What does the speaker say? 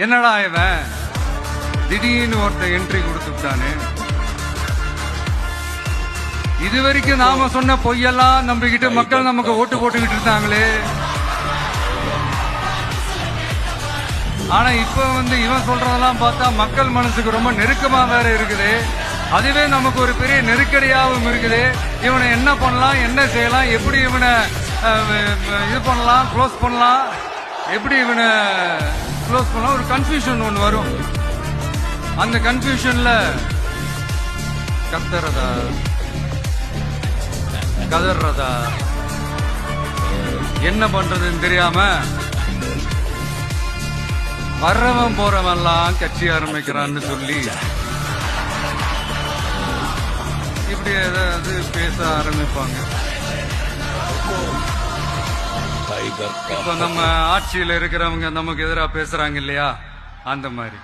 என்னடா இவன் திடீர்னு ஒருத்த என்ட்ரி கொடுத்துட்டானு. இது வரைக்கும் நாம சொன்ன பொய்யெல்லாம் நம்பிக்கிட்டு மக்கள் நமக்கு ஓட்டு போட்டுக்கிட்டு இருந்தாங்களே. ஆனா இப்ப இவன் சொல்றதெல்லாம் பார்த்தா மக்கள் மனசுக்கு ரொம்ப நெருக்கமா வேற இருக்குது. அதுவே நமக்கு ஒரு பெரிய நெருக்கடியாகவும் இருக்குது. இவனை என்ன பண்ணலாம், என்ன செய்யலாம், எப்படி இவனை இது பண்ணலாம், க்ளோஸ் பண்ணலாம், எப்படி இவனை க்ளோஸ் பண்ணலாம், ஒரு கன்ஃபியூஷன் ஒன்று வரும். அந்த கன்ஃபியூஷன்ல கத்துறதா கதறதா என்ன பண்றதுன்னு தெரியாம வர்றவன் போறவன்லாம் கட்சி ஆரம்பிக்கிறான்னு சொல்லி இப்படி ஏதாவது பேச ஆரம்பிப்பாங்க. இப்ப நம்ம ஆட்சியில இருக்கிறவங்க நமக்கு எதிராக பேசுறாங்க இல்லையா, அந்த மாதிரி.